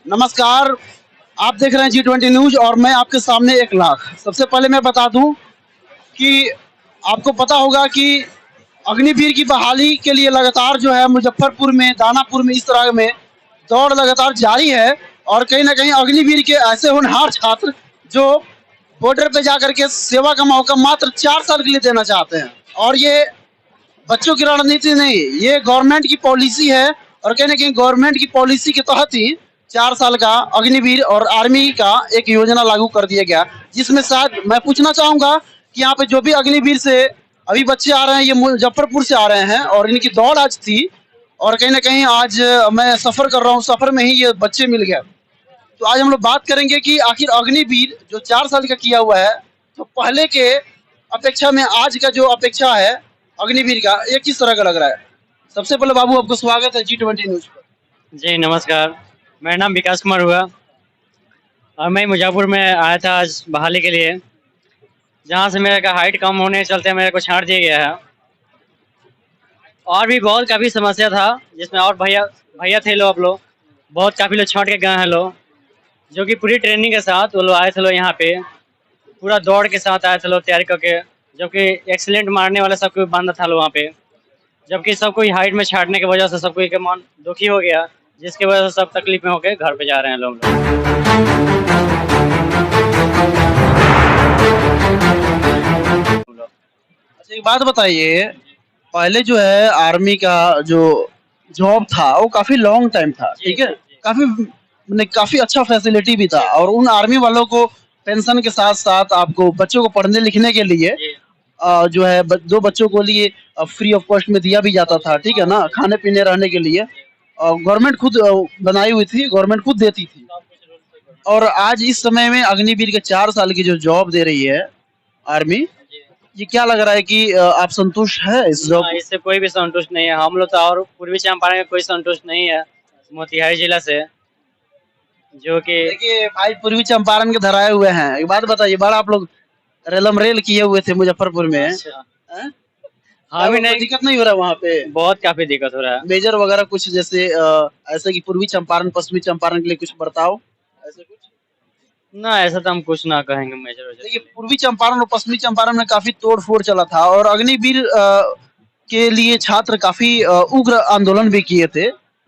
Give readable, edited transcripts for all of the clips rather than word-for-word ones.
नमस्कार। आप देख रहे हैं G20 न्यूज और मैं आपके सामने 1 लाख। सबसे पहले मैं बता दूं कि आपको पता होगा कि अग्निवीर की बहाली के लिए लगातार जो है मुजफ्फरपुर में, दानापुर में, इस तरह में दौड़ लगातार जारी है। और कहीं ना कहीं अग्निवीर के ऐसे होनहार छात्र जो बॉर्डर पे जाकर के सेवा का मौका मात्र 4 साल के लिए देना चाहते हैं। और ये बच्चों की रणनीति नहीं, ये गवर्नमेंट की पॉलिसी है। और कहीं ना कहीं गवर्नमेंट की पॉलिसी के तहत ही 4 साल का अग्निवीर और आर्मी का एक योजना लागू कर दिया गया, जिसमें शायद मैं पूछना चाहूंगा कि यहाँ पे जो भी अग्निवीर से अभी बच्चे आ रहे हैं, ये मुजफ्फरपुर से आ रहे हैं और इनकी दौड़ आज थी। और कहीं ना कहीं आज मैं सफर कर रहा हूँ, सफर में ही ये बच्चे मिल गए। तो आज हम लोग बात करेंगे कि आखिर अग्निवीर जो 4 साल का किया हुआ है, तो पहले के अपेक्षा में आज का जो अपेक्षा है अग्निवीर का, ये किस तरह का लग रहा है। सबसे पहले बाबू आपको स्वागत है G20 न्यूज पर। जी नमस्कार। मेरा नाम विकास कुमार हुआ और मैं मुजफ्फरपुर में आया था आज बहाली के लिए, जहाँ से मेरे का हाइट कम होने के चलते मेरे को छांट दिया गया है। और भी बहुत काफ़ी समस्या था, जिसमें और भैया भैया थे लोग, बहुत काफ़ी लोग छांट के गए हैं लोग, जो कि पूरी ट्रेनिंग के साथ वो लोग आए थे लोग यहाँ पे, पूरा दौड़ के साथ आए थे लोग तैयारी करके, जबकि एक्सीलेंट मारने वाला सब कोई बांधा था लोग वहाँ पे। जबकि सब कोई हाइट में छाटने की वजह से सब कोई के मन दुखी हो गया, जिसकी वजह से सब तकलीफ में होकर घर पे जा रहे हैं लोग। अच्छा, एक बात बताइए, पहले जो है आर्मी का जो जॉब था वो काफी लॉन्ग टाइम था, ठीक है, काफी अच्छा फैसिलिटी भी था। और उन आर्मी वालों को पेंशन के साथ साथ आपको बच्चों को पढ़ने लिखने के लिए जो है दो बच्चों को लिए फ्री ऑफ कॉस्ट में दिया भी जाता था, ठीक है ना, खाने पीने रहने के लिए गवर्नमेंट खुद बनाई हुई थी, गवर्नमेंट खुद देती थी। और आज इस समय में अग्निवीर के 4 साल की जो जॉब दे रही है आर्मी, ये क्या लग रहा है कि आप संतुष्ट है इस जॉब? इससे कोई भी संतुष्ट नहीं है। हम लोग तो और पूर्वी चंपारण में कोई संतुष्ट नहीं है, मोतिहारी जिला से, जो कि देखिए भाई, पूर्वी चंपारण के धराए हुए हैं। एक बात बताइए, बड़ा आप लोग रेलम रेल किए हुए थे मुजफ्फरपुर में, अच्छा। हैं? हाँ भी नहीं, दिक्कत नहीं हो रहा वहाँ पे? बहुत काफी दिक्कत हो रहा है। मेजर वगैरह कुछ जैसे ऐसे कि पूर्वी चंपारण पश्चिमी चंपारण के लिए कुछ बर्ताव, ऐसे कुछ? ना, ऐसा तो हम कुछ ना कहेंगे मेजर वजह देखिए, से। पूर्वी चंपारण और पश्चिमी चंपारण में काफी तोड़ फोड़ चला था और अग्निवीर के लिए छात्र काफी उग्र आंदोलन भी किए थे।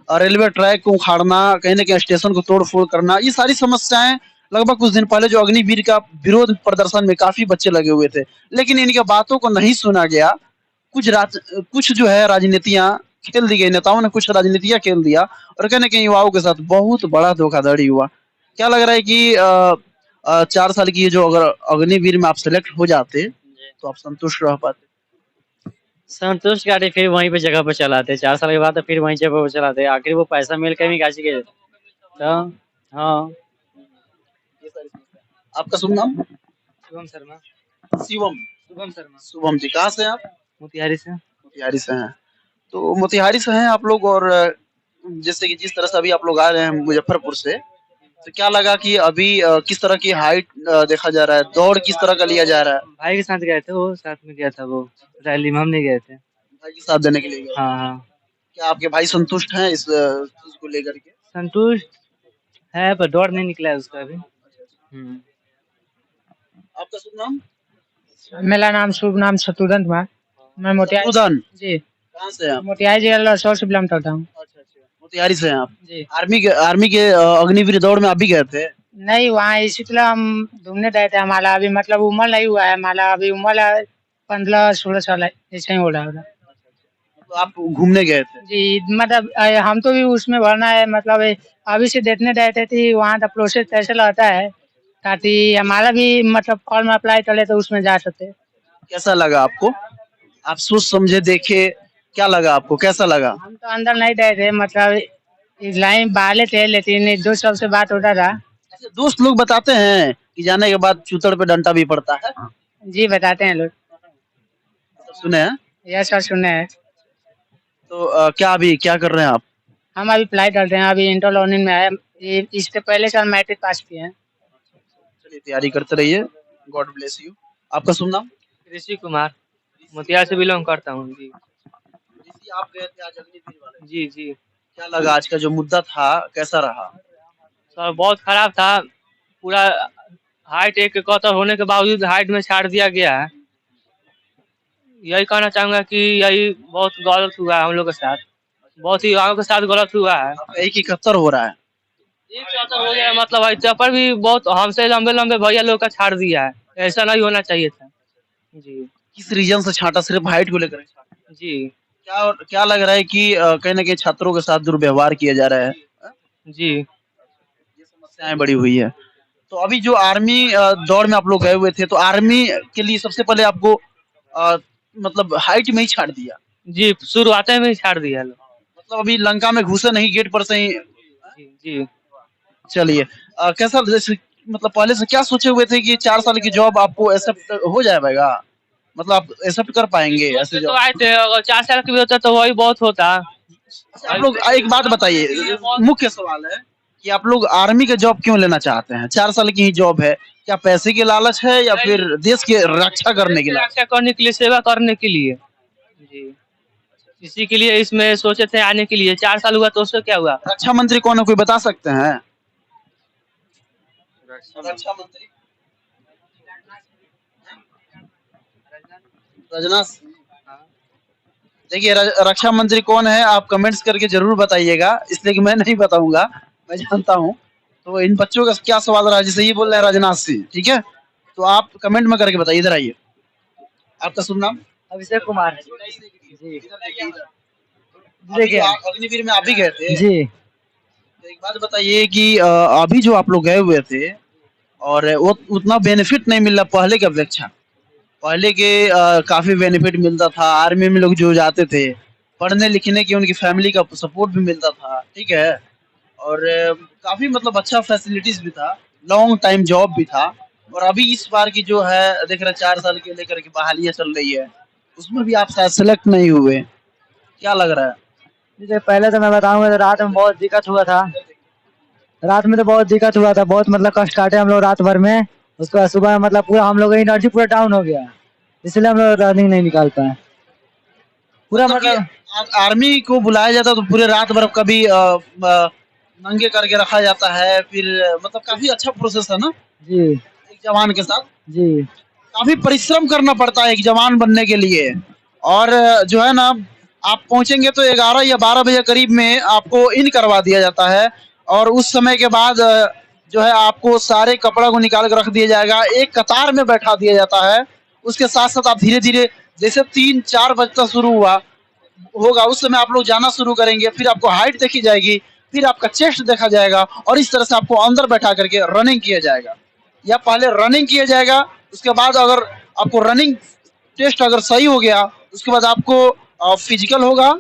रेलवे ट्रैक को उखाड़ना, कहीं ना कहीं स्टेशन को तोड़ फोड़ करना, ये सारी समस्याएं लगभग कुछ दिन पहले जो अग्निवीर का विरोध प्रदर्शन में काफी बच्चे लगे हुए थे, लेकिन इनकी बातों को नहीं सुना गया। कुछ जो है राजनीतियां खेल दी गई, नेताओं ने कुछ राजनीतियां खेल दिया और कहीं ना कहीं युवाओं के साथ बहुत बड़ा धोखाधड़ी हुआ। क्या लग रहा है कि 4 साल की ये जो अगर अग्निवीर में आप सेलेक्ट हो जाते तो आप संतुष्ट रह पाते? संतुष्ट गाड़ी फिर वहीं पे जगह पर चलाते, 4 साल के बाद तो फिर वहीं जगह पर चलाते, आखिर वो पैसा मिल के भी काची के तो। हाँ। आपका शुभ नाम? शुभम शर्मा। शिवम। शुभम शर्मा। शुभम जी, कहाँ से हैं आप? मोतिहारी से। मोतिहारी से हैं। तो मोतिहारी से हैं आप लोग, और जैसे कि जिस तरह से अभी आप लोग आ रहे हैं मुजफ्फरपुर से, तो क्या लगा कि अभी किस तरह की हाइट देखा जा रहा है, दौड़ किस तरह का लिया जा रहा है? भाई के साथ गए थे, वो साथ में गया था, वो रैली में हम नहीं गए थे। भाई के साथ देने के लिए गए? हाँ हाँ। क्या आपके भाई संतुष्ट हैं इस चीज को लेकर के? संतुष्ट है, पर दौड़ नहीं निकला है उसका अभी। आपका शुभ नाम? मेरा नाम शुभ नाम शत्रुघ्न कुमार। मैं मोतिहारी शत्रुघ्न। जी, कहाँ से हैं आप? मोतिहारी जिला लसौर से बिलोंग करता हूँ। अच्छा अच्छा, मोतिहारी से हैं आप। जी, आर्मी के अग्निवीर दौड़ में आप भी गए थे? नहीं वहाँ इसी तरह हम घूमने गए थे। हमारा अभी मतलब उम्र नहीं हुआ है, हमारा अभी उम्र है 15-16 साल है, ऐसे ही हो रहा होगा। तो आप घूमने गए थे? जी, मतलब हम तो भी उसमें भरना है, मतलब अभी से देखने गए थे कि वहाँ का प्रोसेस कैसे रहता है, ताकि हमारा भी मतलब फॉर्म अप्लाई करे तो उसमें जा सकते। कैसा लगा आपको? आप सोच समझे देखे, क्या लगा आपको, कैसा लगा? हम तो अंदर नहीं गए थे, मतलब इस लाइन बाहर थे, लेकिन दोस्त सबसे बात होता था। अच्छा, दोस्त लोग बताते हैं कि जाने के बाद चूतड़ पे डंडा भी पड़ता है, जी, बताते हैं लोग। सुने हैं? यस सर, सुने हैं। तो क्या अभी क्या कर रहे हैं आप? हम अभी अप्लाई करते हैं, अभी इंटर लर्निंग में है। ये इससे पहले साल मैट्रिक पास किए हैं। चलिए, तैयारी करते रहिए। God bless you. आपका शुभ नाम? ऋषि कुमार, मोतिहारी से बिलोंग करता हूँ जी। ऋषि, आप गए थे आज अग्निवीर वाले? जी जी। क्या लगा आज का जो मुद्दा था, कैसा रहा? तो बहुत खराब था। पूरा हाइट 171 होने के बावजूद हाइट में छाड़ दिया गया है। यही कहना चाहूंगा कि यही बहुत गलत हुआ है हम लोग के साथ, बहुत ही युवाओं के साथ गलत हुआ है। 171 हो रहा है। 171 हो गया, मतलब ऐसा पर भी बहुत हमसे लंबे लंबे भैया लोग का छाड़ दिया है, ऐसा नहीं होना चाहिए था। जी किस रीजन से छाटा, सिर्फ हाइट को लेकर? जी क्या क्या लग रहा है कि कहीं ना कहीं छात्रों के साथ दुर्व्यवहार किया जा रहा है? जी ये समस्याएं बड़ी हुई है। तो अभी जो आर्मी दौड़ में आप लोग गए हुए थे, तो आर्मी के लिए सबसे पहले आपको मतलब हाइट में ही छाड़ दिया? जी शुरुआत में ही छाड़ दिया लोग। मतलब अभी लंका में घुसे नहीं, गेट पर से ही? जी जी चलिए, कैसा जैसे मतलब पहले से क्या सोचे हुए थे कि 4 साल की जॉब आपको एक्सेप्ट हो जाएगा, मतलब आप एक्सेप्ट कर पाएंगे ऐसे तो जॉब? आए थे, अगर 4 साल की भी होता तो वही बहुत होता। अच्छा, आप लोग एक बात बताइए, मुख्य सवाल है कि आप लोग आर्मी का जॉब क्यों लेना चाहते हैं? 4 साल की ही जॉब है, क्या पैसे की लालच है या फिर देश की रक्षा करने की लालच? रक्षा करने के लिए, सेवा करने के लिए। जी इसी के लिए इसमें सोचे थे आने के लिए। 4 साल हुआ तो उससे क्या हुआ? रक्षा मंत्री कौन है, कोई बता सकते हैं? रक्षा मंत्री राजनाथ सिंह। देखिए, रक्षा मंत्री कौन है आप कमेंट्स करके जरूर बताइएगा, इसलिए कि मैं नहीं बताऊंगा, मैं जानता हूँ। तो इन बच्चों का क्या सवाल रहा, जैसे ये बोल रहे हैं राजनाथ सिंह, ठीक है, तो आप कमेंट में करके बताइए। इधर आइए, आपका शुभ नाम? अभिषेक कुमार जी। देखिए, अग्निवीर में आप भी गए थे? जी। तो एक बात बताइए कि अभी जो आप लोग गए हुए थे और वो उतना बेनिफिट नहीं मिल रहा पहले की अपेक्षा। पहले के काफी बेनिफिट मिलता था, आर्मी में लोग जो जाते थे, पढ़ने लिखने की उनकी फैमिली का सपोर्ट भी मिलता था, ठीक है, और काफी मतलब अच्छा फैसिलिटीज भी था, लॉन्ग टाइम जॉब भी था। और अभी इस बार की जो है देख रहे 4 साल के लेकर के बहालियां चल रही है, उसमें भी आप शायद सेलेक्ट नहीं हुए, क्या लग रहा है? जैसे पहले तो मैं बताऊंगा तो रात में बहुत दिक्कत हुआ था। रात में तो बहुत दिक्कत हुआ था, बहुत मतलब कष्ट काटे हम लोग रात भर में। उसके बाद सुबह मतलब पूरा हम लोग का एनर्जी पूरा डाउन हो गया, इसलिए हम लोग रनिंग नहीं निकाल पाए पूरा। मतलब आर्मी को बुलाया जाता तो पूरे रात भर कभी नंगे करके रखा जाता है, फिर मतलब काफी अच्छा प्रोसेस है ना जी एक जवान के साथ? जी काफी परिश्रम करना पड़ता है एक जवान बनने के लिए। और जो है ना, आप पहुंचेंगे तो 11 या 12 बजे करीब में आपको इन करवा दिया जाता है, और उस समय के बाद जो है आपको सारे कपड़ा को निकाल कर रख दिया जाएगा, एक कतार में बैठा दिया जाता है। उसके साथ साथ आप धीरे धीरे, जैसे 3-4 बजे शुरू होगा उस समय आप लोग जाना शुरू करेंगे, फिर आपको हाइट देखी जाएगी, फिर आपका चेस्ट देखा जाएगा, और इस तरह से आपको अंदर बैठा करके रनिंग किया जाएगा। या पहले रनिंग किया जाएगा, उसके बाद अगर आपको रनिंग टेस्ट अगर सही हो गया, उसके बाद आपको फिजिकल होगा,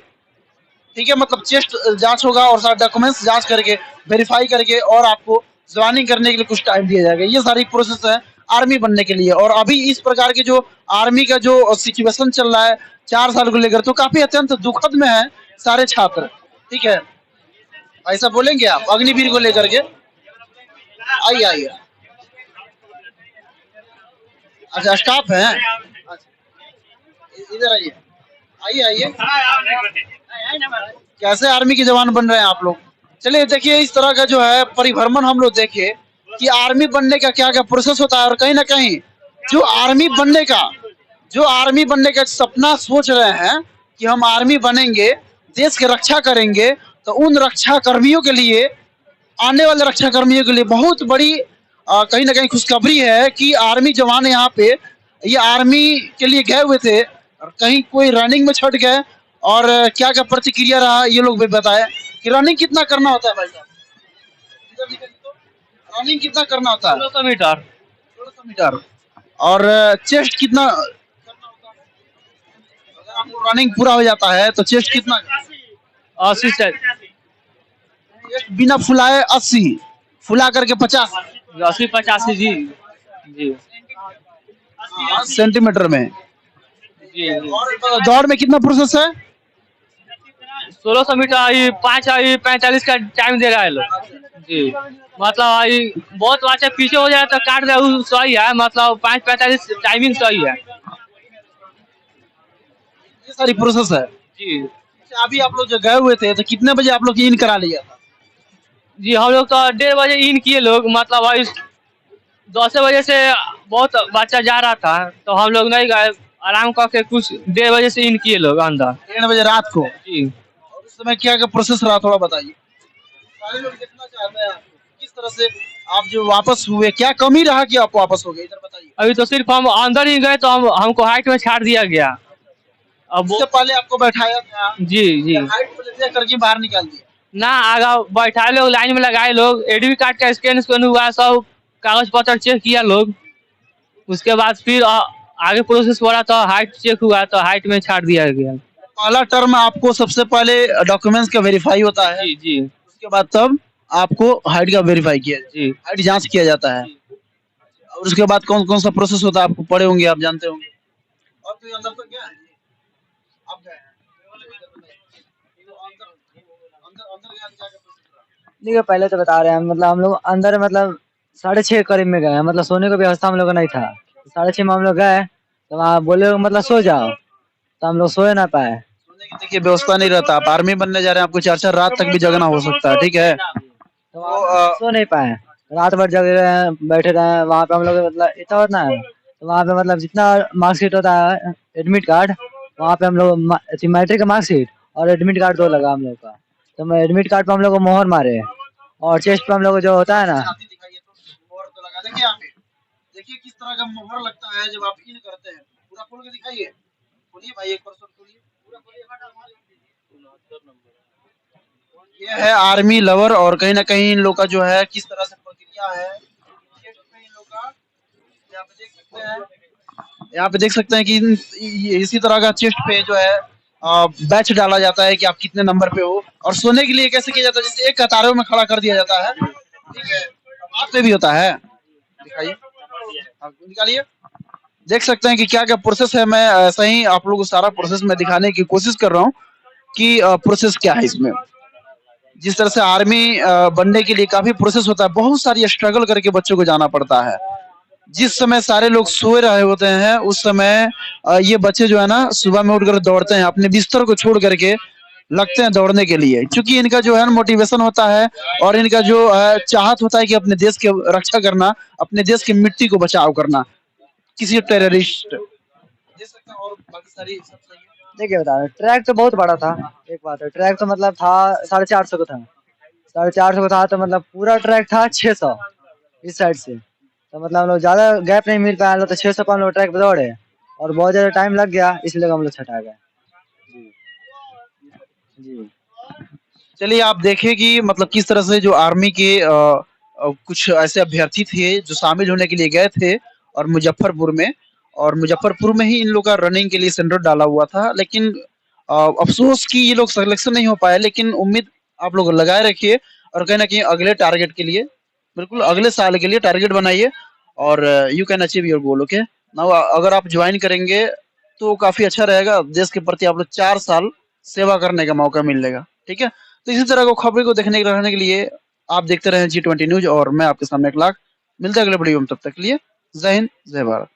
ठीक है, मतलब चेस्ट जांच होगा और सारे डॉक्यूमेंट्स जांच करके वेरीफाई करके और आपको ज्वाइनिंग करने के लिए कुछ टाइम दिया जाएगा। ये सारी प्रोसेस है आर्मी बनने के लिए। और अभी इस प्रकार के जो आर्मी का जो सिचुएशन चल रहा है 4 साल को लेकर, तो काफी अत्यंत दुखद में है सारे छात्र, ठीक है। ऐसा बोलेंगे आप अग्निवीर को लेकर के? आइए आइए, अच्छा स्टाफ है, इधर आइए, आइए आइए। कैसे आर्मी के जवान बन रहे हैं आप लोग? चलिए देखिए, इस तरह का जो है परिभ्रमण हम लोग देखे कि आर्मी बनने का क्या क्या प्रोसेस होता है। और कहीं ना कहीं जो आर्मी बनने का सपना सोच रहे हैं कि हम आर्मी बनेंगे, देश की रक्षा करेंगे, तो उन रक्षा कर्मियों के लिए, आने वाले रक्षा कर्मियों के लिए बहुत बड़ी कहीं ना कहीं खुशखबरी है कि आर्मी जवान यहाँ पे ये आर्मी के लिए गए हुए थे, और कहीं कोई रनिंग में छट गए। और क्या क्या प्रतिक्रिया रहा ये लोग भी बताए कि रनिंग कितना करना होता है भाई साहब? इधर निकलिए तो। रनिंग कितना करना होता है? 1600 मीटर। 1600 मीटर। और चेस्ट कितना करना होता है? अगर आपको रनिंग पूरा हो जाता है तो चेस्ट कितना? 80 से चेस्ट बिना फुलाए 80, फुला करके 50। 80-85 जी जी सेंटीमीटर में। जी जी। और दौड़ में कितना प्रोसेस है? 1600 मीटर आई 5:45 का टाइम दे रहा है लोग जी। मतलब आई बहुत अच्छा पीछे हो जाए तो काट दे, सही है, मतलब 5:45 टाइमिंग सही है ये सारी प्रोसेस है जी। अच्छा, अभी आप लोग जो गए हुए थे तो कितने बजे आप लोग इन करा लिया था? जी हम लोग तो 1:30 बजे इन किए लोग, मतलब वही 10 बजे से बहुत बच्चा जा रहा था तो हम लोग नहीं गए, आराम करके कुछ 1:30 बजे से इन किए लोग अंदर। 1:30 बजे रात को? जी और उस समय क्या क्या प्रोसेस रहा, थोड़ा बताइए। सारे लोग देखना चाहते हैं आपको, किस तरह से आप जो वापस हुए, क्या कमी रहा कि आप वापस हो गए, इधर बताइए। अभी तो सिर्फ हम अंदर ही गए तो हमको हाइट में छाड़ दिया गया। अब इससे वो पहले आपको बैठाया था जी जी या हाइट पे ले करके बाहर निकाल दिया? ना, आगा बैठाए लोग, लाइन में लगाए लोग, एडमिट कार्ड का स्कैन हुआ, सब कागज पत्र चेक किया लोग, उसके बाद फिर आगे प्रोसेस बढ़ा तो हाइट चेक हुआ तो हाइट में छाड़ दिया गया। पहला टर्म आपको सबसे पहले डॉक्यूमेंट्स का वेरीफाई होता है, जी जी उसके बाद तब आपको हाइट का वेरीफाई किया, जी हाइट जांच किया जाता है। और उसके बाद कौन कौन सा प्रोसेस होता है आपको पढ़े होंगे, आप जानते होंगे। और कोई अंदर तक गया है? आप गए हैं? तो अंदर अंदर गया तो क्या क्या प्रोसेस रहा? देखिए पहले तो बता रहे हैं, मतलब हम लोग अंदर मतलब 6:30 करीब में गए हैं, मतलब सोने की व्यवस्था हम लोग का नहीं था। 6:30 में हम लोग गए तो वहाँ बोले मतलब सो जाओ, तो हम लोग सोए ना पाए। सोने की देखिए व्यवस्था नहीं रहता, आप आर्मी बनने जा रहे हैं, आपको 4-4 रात तक भी जगना हो सकता है, ठीक है। तो वहाँ पे हम लोग सो नहीं पाए, रात भर जगे रहे हैं, बैठे रहे हैं वहाँ पे हम लोग, मतलब इतना होता है तो वहाँ पे मतलब जितना मार्कशीट होता है, एडमिट कार्ड, वहाँ पे हम लोग मैट्रिक का मार्कशीट और एडमिट कार्ड 2 लगा हम लोग का। तो मैं एडमिट कार्ड पे हम लोग को मोहर मारे, और चेस्ट पे हम लोग को जो होता है ना, छाती दिखाइए तो मोहर तो लगा, देखिए यहाँ पे, देखिए किस तरह का मोहर लगता है जब आप इन करते हैं। पूरा खोल के दिखाइए, खोलिए भाई, 1% खोलिए, पूरा खोलिए। ये है आर्मी लवर, और कहीं ना कहीं इन लोग का जो है किस तरह से प्रक्रिया है, चेस्ट पे इन लोग का यहाँ पे देख सकते हैं। यहाँ पे देख सकते हैं कि इसी तरह का चेस्ट पे जो है बैच डाला जाता है कि आप कितने नंबर पे हो। और सोने के लिए कैसे किया जाता है, जैसे एक कतारों में खड़ा कर दिया जाता है, ठीक है। हाथ पे भी होता है, दिखाइए, आप निकालिए। देख सकते हैं कि क्या क्या प्रोसेस है। मैं ऐसा ही आप लोगों को सारा प्रोसेस में दिखाने की कोशिश कर रहा हूँ कि प्रोसेस क्या है इसमें। जिस तरह से आर्मी बनने के लिए काफी प्रोसेस होता है, बहुत सारी स्ट्रगल करके बच्चों को जाना पड़ता है। जिस समय सारे लोग सोए रहे होते हैं उस समय ये बच्चे जो है ना सुबह में उठकर दौड़ते हैं, अपने बिस्तर को छोड़ करके लगते हैं दौड़ने के लिए, क्योंकि इनका जो है मोटिवेशन होता है और इनका जो चाहत होता है कि अपने देश की रक्षा करना, अपने देश की मिट्टी को बचाव करना किसी टेररिस्ट। और बाकी सारी सब सही है। देखिए बता रहे ट्रैक तो बहुत बड़ा था। एक बात है, ट्रैक तो मतलब था 450 का था, 450 का था, तो मतलब पूरा ट्रैक था 600 इस साइड से, तो मतलब हम लोग ज्यादा गैप नहीं मिल पाया, हम लोग तो 600 पर हम लोग ट्रैक पे दौड़े, और बहुत ज्यादा टाइम लग गया, इसलिए हम लोग छटा गए। जी जी चलिए आप देखें कि मतलब किस तरह से जो आर्मी के कुछ ऐसे अभ्यर्थी थे जो शामिल होने के लिए गए थे और मुजफ्फरपुर में, और मुजफ्फरपुर में ही इन लोग का रनिंग के लिए सेंटर डाला हुआ था। लेकिन अफसोस कि ये लोग सिलेक्शन नहीं हो पाए, लेकिन उम्मीद आप लोग लगाए रखिए और कहीं ना कहीं अगले टारगेट के लिए, बिल्कुल अगले साल के लिए टारगेट बनाइए और you can achieve your goal. Okay now अगर आप ज्वाइन करेंगे तो काफी अच्छा रहेगा, देश के प्रति आप लोग 4 साल सेवा करने का मौका मिलेगा, ठीक है। तो इसी तरह को खबरों को देखने रहने के लिए आप देखते रहें G20 न्यूज, और मैं आपके सामने 1 लाख मिलते हैं अगले वीडियो में। तब तक के लिए जय हिंद, जय भारत।